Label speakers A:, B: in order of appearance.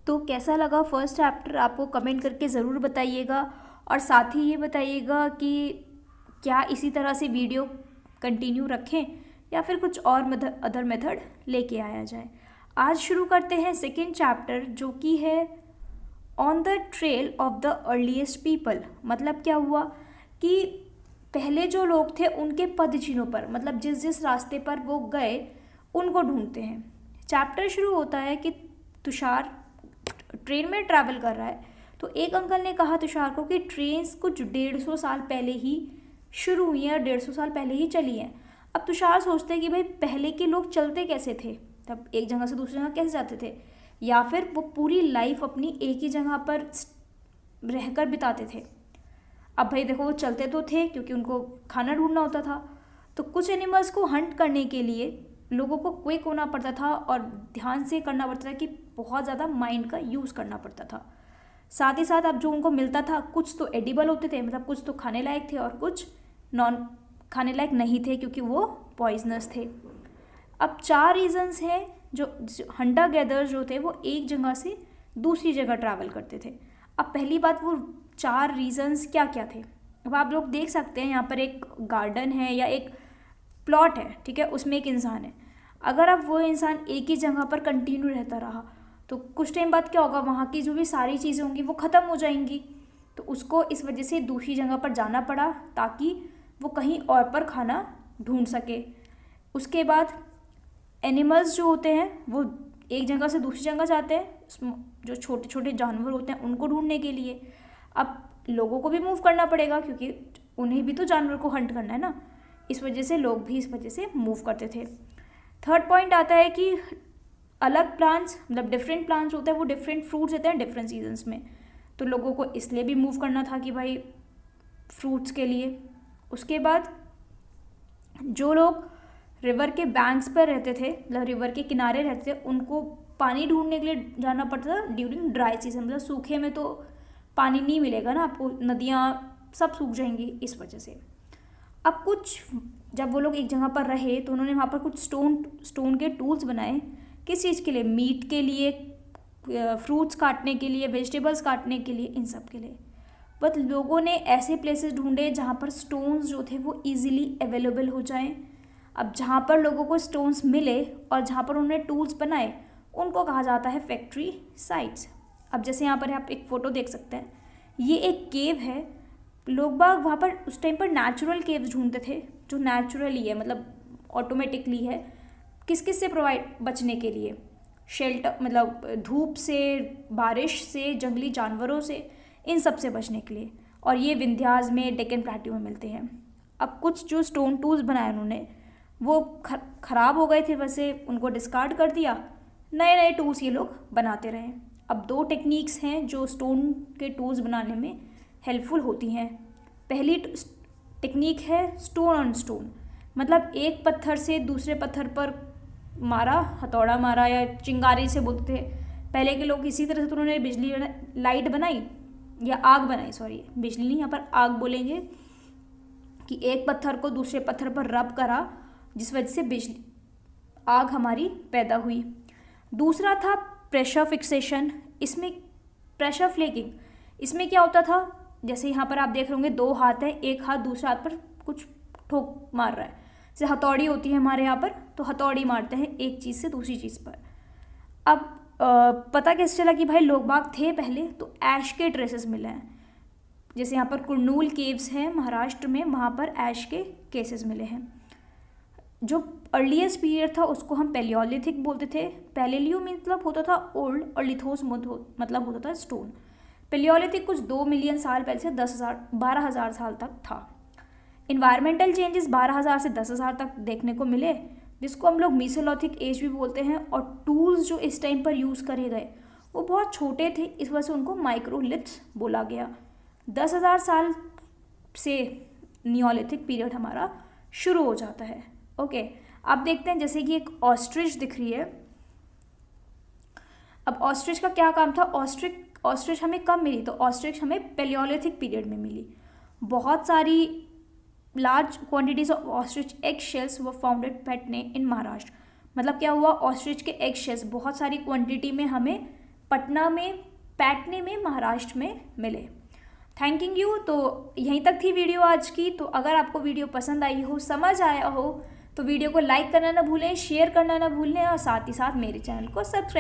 A: तो कैसा लगा फर्स्ट चैप्टर आपको कमेंट करके ज़रूर बताइएगा, और साथ ही ये बताइएगा कि क्या इसी तरह से वीडियो कंटिन्यू रखें या फिर कुछ और अदर मेथड लेके आया जाए। आज शुरू करते हैं सेकेंड चैप्टर, जो कि है on the trail of the earliest people. मतलब क्या हुआ कि पहले जो लोग थे उनके पदचिन्हों पर, मतलब जिस जिस रास्ते पर वो गए उनको ढूंढते हैं। चैप्टर शुरू होता है कि तुषार ट्रेन में ट्रैवल कर रहा है, तो एक अंकल ने कहा तुषार को कि ट्रेन्स कुछ 150 साल पहले ही शुरू हुई हैं और 150 साल पहले ही चली हैं। अब तुषार सोचते हैं कि भाई पहले के लोग चलते कैसे थे, तब एक जगह से दूसरी जगह कैसे जाते थे, या फिर वो पूरी लाइफ अपनी एक ही जगह पर रहकर बिताते थे। अब भाई देखो, वो चलते तो थे क्योंकि उनको खाना ढूंढना होता था, तो कुछ एनिमल्स को हंट करने के लिए लोगों को क्विक होना पड़ता था और ध्यान से करना पड़ता था कि बहुत ज़्यादा माइंड का यूज़ करना पड़ता था। साथ ही साथ अब जो उनको मिलता था, कुछ तो एडिबल होते थे, मतलब कुछ तो खाने लायक थे, और कुछ नॉन खाने लायक नहीं थे क्योंकि वो पॉइजनस थे। अब 4 रीजन्स हैं जो हंटर गैदर्स जो थे वो एक जगह से दूसरी जगह ट्रैवल करते थे। अब पहली बात, वो 4 रीजन्स क्या क्या थे। अब आप लोग देख सकते हैं, यहाँ पर एक गार्डन है या एक प्लॉट है, ठीक है, उसमें एक इंसान है। अगर अब वो इंसान एक ही जगह पर कंटिन्यू रहता रहा तो कुछ टाइम बाद क्या होगा, वहाँ की जो भी सारी चीज़ें होंगी वो ख़त्म हो जाएंगी। तो उसको इस वजह से दूसरी जगह पर जाना पड़ा ताकि वो कहीं और पर खाना ढूंढ सके। उसके बाद एनिमल्स जो होते हैं वो एक जगह से दूसरी जगह जाते हैं, जो छोटे छोटे जानवर होते हैं उनको ढूंढने के लिए। अब लोगों को भी मूव करना पड़ेगा क्योंकि उन्हें भी तो जानवर को हंट करना है ना, इस वजह से लोग भी इस वजह से मूव करते थे। थर्ड पॉइंट आता है कि अलग प्लांट्स, मतलब डिफरेंट प्लांट्स होते हैं, वो डिफरेंट फ्रूट्स देते हैं डिफरेंट सीजन्स में, तो लोगों को इसलिए भी मूव करना था कि भाई फ्रूट्स के लिए। उसके बाद जो लोग रिवर के बैंक्स पर रहते थे, मतलब रिवर के किनारे रहते थे, उनको पानी ढूंढने के लिए जाना पड़ता था ड्यूरिंग ड्राई सीजन, मतलब सूखे में तो पानी नहीं मिलेगा ना आपको, नदियाँ सब सूख जाएंगी इस वजह से। अब कुछ जब वो लोग एक जगह पर रहे तो उन्होंने वहाँ पर कुछ स्टोन के टूल्स बनाए। किस चीज़ के लिए? मीट के लिए, फ्रूट्स काटने के लिए, वेजिटेबल्स काटने के लिए, इन सब के लिए। बट लोगों ने ऐसे प्लेसेस ढूंढे जहाँ पर स्टोन्स जो थे वो इजीली अवेलेबल हो जाएं। अब जहाँ पर लोगों को स्टोन्स मिले और जहाँ पर उन्होंने टूल्स बनाए उनको कहा जाता है फैक्ट्री साइट्स। अब जैसे यहाँ पर आप एक फ़ोटो देख सकते हैं, ये एक केव है। लोग बाग वहाँ पर उस टाइम पर नेचुरल केव्स ढूंढते थे, जो नेचुरली है, मतलब ऑटोमेटिकली है। किस किस से बचने के लिए? शेल्टर, मतलब धूप से, बारिश से, जंगली जानवरों से, इन सब से बचने के लिए। और ये विंध्यास में, डेक्कन प्लेट्यू में मिलते हैं। अब कुछ जो स्टोन टूल्स बनाए उन्होंने वो ख़राब हो गए थे, वैसे उनको डिस्कार्ड कर दिया, नए नए टूल्स ये लोग बनाते रहे। अब 2 टेक्निक्स हैं जो स्टोन के टूल्स बनाने में हेल्पफुल होती हैं। पहली टेक्निक है स्टोन ऑन स्टोन, मतलब एक पत्थर से दूसरे पत्थर पर मारा, हथौड़ा मारा, या चिंगारी से बोलते थे पहले के लोग। इसी तरह से तो उन्होंने बिजली लाइट बनाई या आग बनाई, सॉरी बिजली नहीं, यहाँ पर आग बोलेंगे, कि एक पत्थर को दूसरे पत्थर पर रब करा जिस वजह से बिजली आग हमारी पैदा हुई। दूसरा था प्रेशर फिक्सेशन, इसमें प्रेशर फ्लेकिंग, इसमें क्या होता था, जैसे यहाँ पर आप देख रहे होंगे 2 हाथ है, एक हाथ दूसरे हाथ पर कुछ ठोक मार रहा है, जैसे हथौड़ी होती है हमारे यहाँ पर, तो हथौड़ी मारते हैं एक चीज़ से दूसरी चीज़ पर। अब पता कैसे चला कि भाई लोग बाग थे पहले, तो ऐश के ट्रेसेस मिले हैं। जैसे यहाँ पर कुरनूल केव्स हैं महाराष्ट्र में, वहाँ पर ऐश के केसेस मिले हैं। जो अर्लीस्ट पीरियड था उसको हम पैलियोलिथिक बोलते थे। पैलेलियो मतलब होता था ओल्ड, और लिथोस मतलब होता था स्टोन। पैलियोलिथिक कुछ 2 मिलियन साल पहले से 12,000 साल तक था। इन्वायरमेंटल चेंजेस 12,000 से 10,000 तक देखने को मिले, जिसको हम लोग मीसोलिथिक एज भी बोलते हैं। और टूल्स जो इस टाइम पर यूज़ करे गए वो बहुत छोटे थे, इस वजह से उनको माइक्रोलिथ्स बोला गया। 10,000 साल से नियोलिथिक पीरियड हमारा शुरू हो जाता है। ओके, अब देखते हैं, जैसे कि एक ऑस्ट्रिच दिख रही है। अब ऑस्ट्रिच का क्या काम था? ऑस्ट्रिच हमें कब मिली? तो ऑस्ट्रिच हमें पैलियोलिथिक पीरियड में मिली। बहुत सारी large quantities of ostrich egg shells were founded Patne in Maharashtra. मतलब क्या हुआ, ऑस्ट्रिच के एग शेल्स बहुत सारी क्वांटिटी में हमें पटना में, पैटने में, महाराष्ट्र में मिले। Thanking you. तो यहीं तक थी वीडियो आज की। तो अगर आपको वीडियो पसंद आई हो, समझ आया हो, तो वीडियो को लाइक करना ना भूलें, शेयर करना ना भूलें और साथ ही साथ मेरे चैनल को सब्सक्राइब